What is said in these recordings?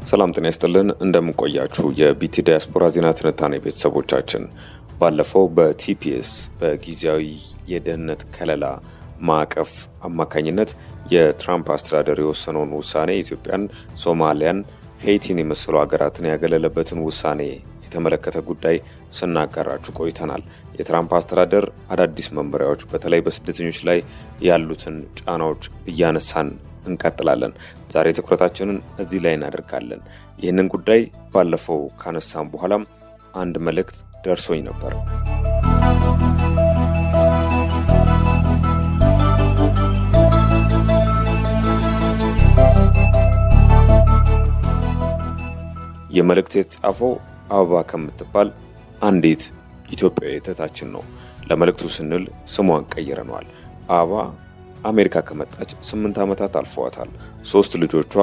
ሰላም ጤና ይስጥልን እንደምንቆያችሁ የቢቲ ዲያስፖራ ዜና ትንታኔ ቤተሰቦቻችን ባለፈው በቲፒኤስ በጊዜያዊ የደህንነት ከለላ ማዕቀፍ አማካኝነት የትራምፕ አስተዳደር የወሰነውን ውሳኔ ኢትዮጵያን፣ ሶማሊያን፣ ሄይቲን የመሰሉ ሀገራትን ያገለለበትን ውሳኔ የተመለከተ ጉዳይ ስናጋራችሁ ቆይተናል። የትራምፕ አስተዳደር አዳዲስ መመሪያዎች በተለይ በስደተኞች ላይ ያሉትን ጫናዎች እያነሳን እንቀጥላለን። ዛሬ ትኩረታችንን እዚህ ላይ እናደርጋለን። ይህንን ጉዳይ ባለፈው ካነሳን በኋላም አንድ መልእክት ደርሶኝ ነበር። የመልእክት የተጻፈው አበባ ከምትባል አንዲት ኢትዮጵያዊ እህታችን ነው። ለመልእክቱ ስንል ስሟን ቀይረነዋል። አበባ አሜሪካ ከመጣች 8 ዓመታት አልፈዋታል። 3 ልጆቿ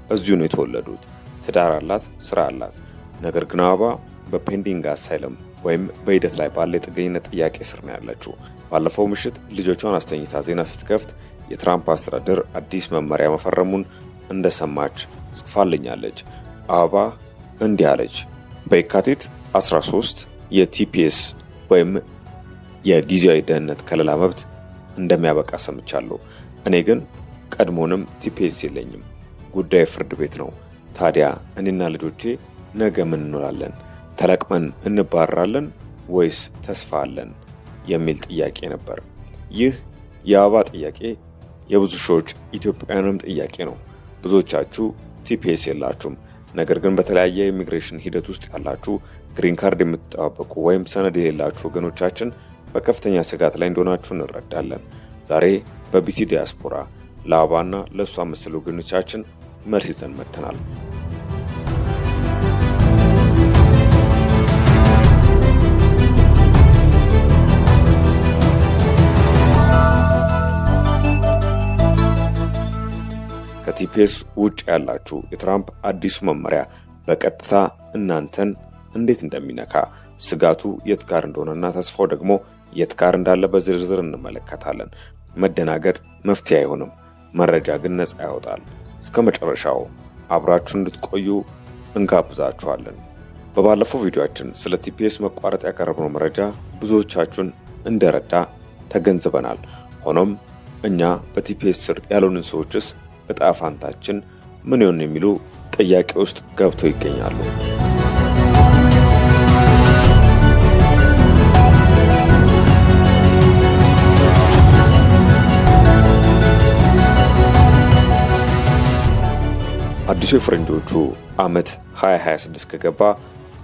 እዚሁ ነው የተወለዱት። ትዳር አላት፣ ስራ አላት። ነገር ግን አበባ በፔንዲንግ አሳይለም ወይም በሂደት ላይ ባለ የጥገኝነት ጥያቄ ስር ነው ያለችው። ባለፈው ምሽት ልጆቿን አስተኝታ ዜና ስትከፍት የትራምፕ አስተዳደር አዲስ መመሪያ መፈረሙን እንደሰማች ጽፋልኛለች። አበባ እንዲህ አለች። በየካቲት 13 የቲፒኤስ ወይም የጊዜያዊ ደህንነት ከለላ መብት እንደሚያበቃ ሰምቻለሁ። እኔ ግን ቀድሞንም ቲፒኤስ የለኝም። ጉዳይ ፍርድ ቤት ነው። ታዲያ እኔና ልጆቼ ነገ ምን እንኖራለን? ተለቅመን እንባረራለን ወይስ ተስፋ አለን? የሚል ጥያቄ ነበር። ይህ የአበባ ጥያቄ የብዙ ሺዎች ኢትዮጵያውያንም ጥያቄ ነው። ብዙዎቻችሁ ቲፒኤስ የላችሁም። ነገር ግን በተለያየ ኢሚግሬሽን ሂደት ውስጥ ያላችሁ ግሪን ካርድ የምትጠባበቁ ወይም ሰነድ የሌላችሁ ወገኖቻችን በከፍተኛ ስጋት ላይ እንደሆናችሁ እንረዳለን። ዛሬ በቢቲ ዲያስፖራ ለአበባና ለእሷ መሰል ወገኖቻችን መልስ ይዘን መጥተናል። ከቲፒኤስ ውጭ ያላችሁ የትራምፕ አዲሱ መመሪያ በቀጥታ እናንተን እንዴት እንደሚነካ፣ ስጋቱ የት ጋር እንደሆነና ተስፋው ደግሞ የት ጋር እንዳለ በዝርዝር እንመለከታለን። መደናገጥ መፍትሄ አይሆንም፣ መረጃ ግን ነፃ ያወጣል። እስከ መጨረሻው አብራችሁ እንድትቆዩ እንጋብዛችኋለን። በባለፈው ቪዲዮአችን ስለ ቲፒኤስ መቋረጥ ያቀረብነው መረጃ ብዙዎቻችሁን እንደረዳ ተገንዝበናል። ሆኖም እኛ በቲፒኤስ ስር ያሉንን ሰዎችስ እጣ ፋንታችን ምን ይሆን የሚሉ ጥያቄ ውስጥ ገብተው ይገኛሉ። አዲሱ የፈረንጆቹ ዓመት 2026 ከገባ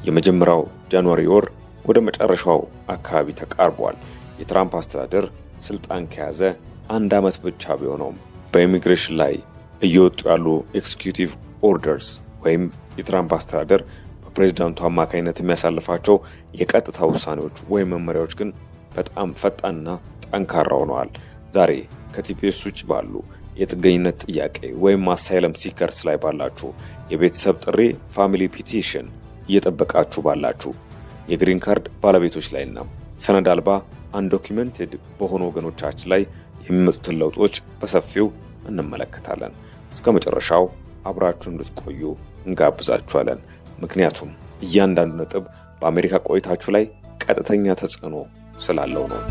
የመጀመሪያው ጃንዋሪ ወር ወደ መጨረሻው አካባቢ ተቃርቧል። የትራምፕ አስተዳደር ስልጣን ከያዘ 1 ዓመት ብቻ ቢሆነውም በኢሚግሬሽን ላይ እየወጡ ያሉ ኤክስኪዩቲቭ ኦርደርስ ወይም የትራምፕ አስተዳደር በፕሬዝዳንቱ አማካኝነት የሚያሳልፋቸው የቀጥታ ውሳኔዎች ወይም መመሪያዎች ግን በጣም ፈጣንና ጠንካራ ሆነዋል። ዛሬ ከቲፒኤስ ውጭ ባሉ የጥገኝነት ጥያቄ ወይም አሳይለም ሲከርስ ላይ ባላችሁ፣ የቤተሰብ ጥሪ ፋሚሊ ፒቲሽን እየጠበቃችሁ ባላችሁ፣ የግሪን ካርድ ባለቤቶች ላይና ሰነድ አልባ አንዶኪመንትድ በሆኑ ወገኖቻችን ላይ የሚመጡትን ለውጦች በሰፊው እንመለከታለን። እስከ መጨረሻው አብራችሁ እንድትቆዩ እንጋብዛችኋለን። ምክንያቱም እያንዳንዱ ነጥብ በአሜሪካ ቆይታችሁ ላይ ቀጥተኛ ተጽዕኖ ስላለው ነው።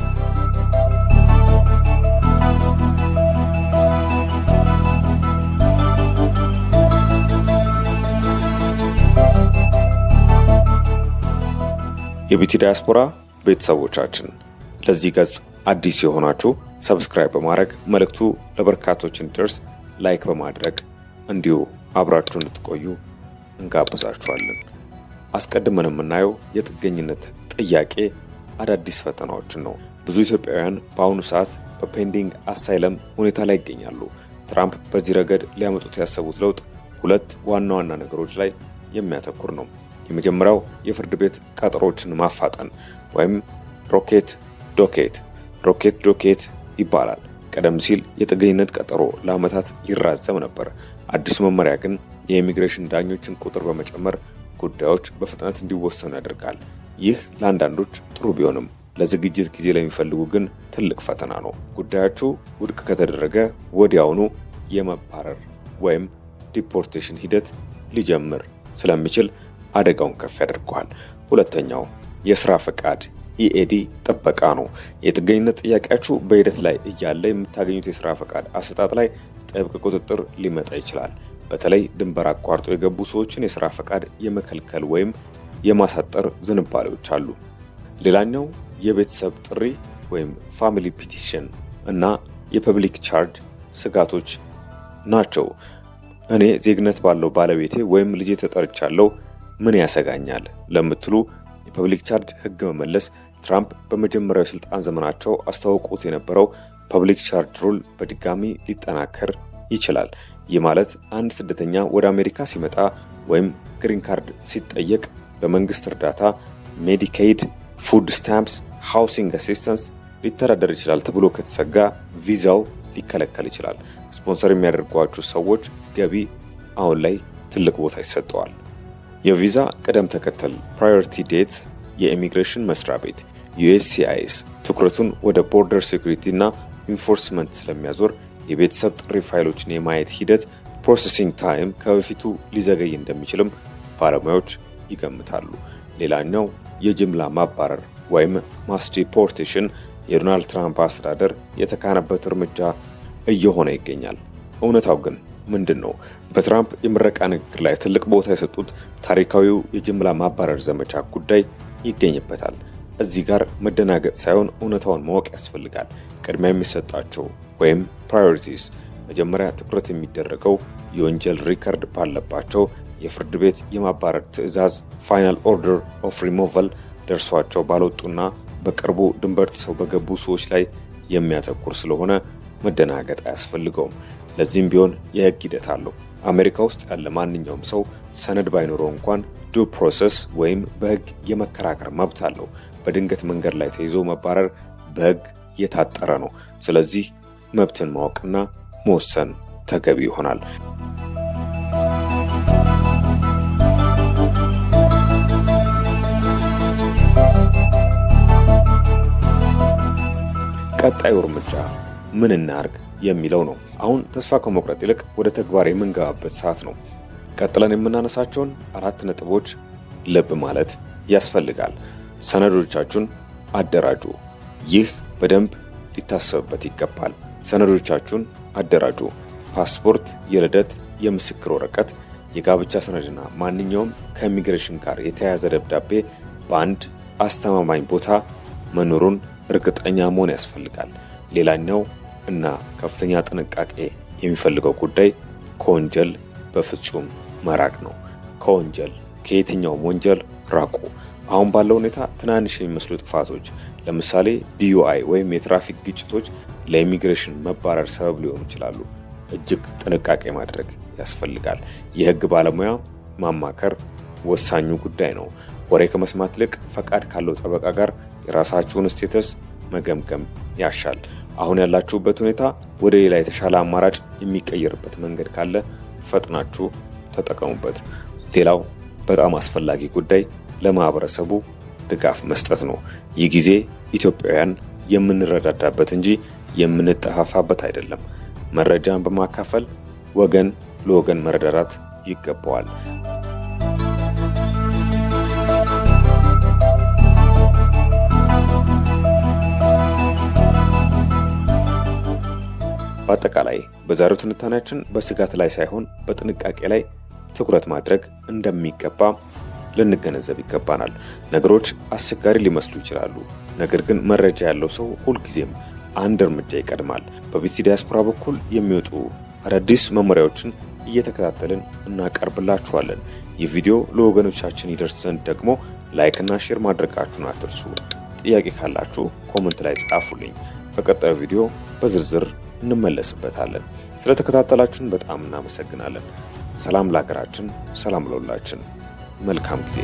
የቢቲ ዲያስፖራ ቤተሰቦቻችን ለዚህ ገጽ አዲስ የሆናችሁ ሰብስክራይብ በማድረግ መልእክቱ ለበርካቶች እንዲደርስ ላይክ በማድረግ እንዲሁ አብራችሁ እንድትቆዩ እንጋብዛችኋለን። አስቀድመን የምናየው የጥገኝነት ጥያቄ አዳዲስ ፈተናዎችን ነው። ብዙ ኢትዮጵያውያን በአሁኑ ሰዓት በፔንዲንግ አሳይለም ሁኔታ ላይ ይገኛሉ። ትራምፕ በዚህ ረገድ ሊያመጡት ያሰቡት ለውጥ 2 ዋና ዋና ነገሮች ላይ የሚያተኩር ነው። የመጀመሪያው የፍርድ ቤት ቀጠሮችን ማፋጠን ወይም ሮኬት ዶኬት ይባላል። ቀደም ሲል የጥገኝነት ቀጠሮ ለዓመታት ይራዘም ነበር። አዲሱ መመሪያ ግን የኢሚግሬሽን ዳኞችን ቁጥር በመጨመር ጉዳዮች በፍጥነት እንዲወሰኑ ያደርጋል። ይህ ለአንዳንዶች ጥሩ ቢሆንም ለዝግጅት ጊዜ ለሚፈልጉ ግን ትልቅ ፈተና ነው። ጉዳያችሁ ውድቅ ከተደረገ ወዲያውኑ የመባረር ወይም ዲፖርቴሽን ሂደት ሊጀምር ስለሚችል አደጋውን ከፍ ያደርገዋል። ሁለተኛው የስራ ፈቃድ ኢኤዲ ጥበቃ ነው። የጥገኝነት ጥያቄያችሁ በሂደት ላይ እያለ የምታገኙት የስራ ፈቃድ አሰጣጥ ላይ ጥብቅ ቁጥጥር ሊመጣ ይችላል። በተለይ ድንበር አቋርጦ የገቡ ሰዎችን የስራ ፈቃድ የመከልከል ወይም የማሳጠር ዝንባሌዎች አሉ። ሌላኛው የቤተሰብ ጥሪ ወይም ፋሚሊ ፒቲሽን እና የፐብሊክ ቻርጅ ስጋቶች ናቸው። እኔ ዜግነት ባለው ባለቤቴ ወይም ልጄ ተጠርቻለሁ፣ ምን ያሰጋኛል ለምትሉ የፐብሊክ ቻርጅ ህግ መመለስ ትራምፕ በመጀመሪያው የስልጣን ዘመናቸው አስተዋውቁት የነበረው ፐብሊክ ቻርጅ ሩል በድጋሚ ሊጠናከር ይችላል። ይህ ማለት አንድ ስደተኛ ወደ አሜሪካ ሲመጣ ወይም ግሪን ካርድ ሲጠየቅ በመንግስት እርዳታ ሜዲኬይድ፣ ፉድ ስታምፕስ፣ ሃውሲንግ አሲስታንስ ሊተዳደር ይችላል ተብሎ ከተሰጋ ቪዛው ሊከለከል ይችላል። ስፖንሰር የሚያደርጓችሁ ሰዎች ገቢ አሁን ላይ ትልቅ ቦታ ይሰጠዋል። የቪዛ ቅደም ተከተል ፕራዮሪቲ ዴት የኢሚግሬሽን መስሪያ ቤት USCIS ትኩረቱን ወደ ቦርደር ሴኩሪቲ እና ኢንፎርስመንት ስለሚያዞር የቤተሰብ ጥሪ ፋይሎችን የማየት ሂደት ፕሮሰሲንግ ታይም ከበፊቱ ሊዘገይ እንደሚችልም ባለሙያዎች ይገምታሉ። ሌላኛው የጅምላ ማባረር ወይም ማስ ዲፖርቴሽን የዶናልድ ትራምፕ አስተዳደር የተካነበት እርምጃ እየሆነ ይገኛል። እውነታው ግን ምንድን ነው? በትራምፕ የምረቃ ንግግር ላይ ትልቅ ቦታ የሰጡት ታሪካዊው የጅምላ ማባረር ዘመቻ ጉዳይ ይገኝበታል። እዚህ ጋር መደናገጥ ሳይሆን እውነታውን ማወቅ ያስፈልጋል። ቅድሚያ የሚሰጣቸው ወይም ፕራዮሪቲስ መጀመሪያ ትኩረት የሚደረገው የወንጀል ሪከርድ ባለባቸው የፍርድ ቤት የማባረር ትዕዛዝ ፋይናል ኦርደር ኦፍ ሪሞቫል ደርሷቸው ባልወጡና በቅርቡ ድንበር ጥሰው በገቡ ሰዎች ላይ የሚያተኩር ስለሆነ መደናገጥ አያስፈልገውም። ለዚህም ቢሆን የህግ ሂደት አለው። አሜሪካ ውስጥ ያለ ማንኛውም ሰው ሰነድ ባይኖረው እንኳን ዱ ፕሮሰስ ወይም በህግ የመከራከር መብት አለው። በድንገት መንገድ ላይ ተይዞ መባረር በህግ የታጠረ ነው። ስለዚህ መብትን ማወቅና መወሰን ተገቢ ይሆናል። ቀጣዩ እርምጃ ምን እናርግ የሚለው ነው። አሁን ተስፋ ከመቁረጥ ይልቅ ወደ ተግባር የምንገባበት ሰዓት ነው። ቀጥለን የምናነሳቸውን 4 ነጥቦች ልብ ማለት ያስፈልጋል። ሰነዶቻችሁን አደራጁ። ይህ በደንብ ሊታሰብበት ይገባል። ሰነዶቻችሁን አደራጁ። ፓስፖርት፣ የልደት፣ የምስክር ወረቀት፣ የጋብቻ ሰነድና ማንኛውም ከኢሚግሬሽን ጋር የተያያዘ ደብዳቤ በአንድ አስተማማኝ ቦታ መኖሩን እርግጠኛ መሆን ያስፈልጋል። ሌላኛው እና ከፍተኛ ጥንቃቄ የሚፈልገው ጉዳይ ከወንጀል በፍጹም መራቅ ነው። ከየትኛውም ወንጀል ራቁ። አሁን ባለው ሁኔታ ትናንሽ የሚመስሉ ጥፋቶች ለምሳሌ DUI ወይም የትራፊክ ግጭቶች ለኢሚግሬሽን መባረር ሰበብ ሊሆኑ ይችላሉ። እጅግ ጥንቃቄ ማድረግ ያስፈልጋል። የህግ ባለሙያ ማማከር ወሳኙ ጉዳይ ነው። ወሬ ከመስማት ይልቅ ፈቃድ ካለው ጠበቃ ጋር የራሳችሁን ስቴተስ መገምገም ያሻል። አሁን ያላችሁበት ሁኔታ ወደ ሌላ የተሻለ አማራጭ የሚቀየርበት መንገድ ካለ ፈጥናችሁ ተጠቀሙበት። ሌላው በጣም አስፈላጊ ጉዳይ ለማህበረሰቡ ድጋፍ መስጠት ነው። ይህ ጊዜ ኢትዮጵያውያን የምንረዳዳበት እንጂ የምንጠፋፋበት አይደለም። መረጃን በማካፈል ወገን ለወገን መረዳዳት ይገባዋል። በአጠቃላይ በዛሬው ትንታኔያችን በስጋት ላይ ሳይሆን በጥንቃቄ ላይ ትኩረት ማድረግ እንደሚገባ ልንገነዘብ ይገባናል። ነገሮች አስቸጋሪ ሊመስሉ ይችላሉ፣ ነገር ግን መረጃ ያለው ሰው ሁልጊዜም አንድ እርምጃ ይቀድማል። በቢቲ ዲያስፖራ በኩል የሚወጡ አዳዲስ መመሪያዎችን እየተከታተልን እናቀርብላችኋለን። ይህ ቪዲዮ ለወገኖቻችን ይደርስ ዘንድ ደግሞ ላይክ እና ሼር ማድረጋችሁን አትርሱ። ጥያቄ ካላችሁ ኮሜንት ላይ ጻፉልኝ። በቀጣዩ ቪዲዮ በዝርዝር እንመለስበታለን። ስለተከታተላችሁን በጣም እናመሰግናለን። ሰላም ለሀገራችን፣ ሰላም ለሁላችን። መልካም ጊዜ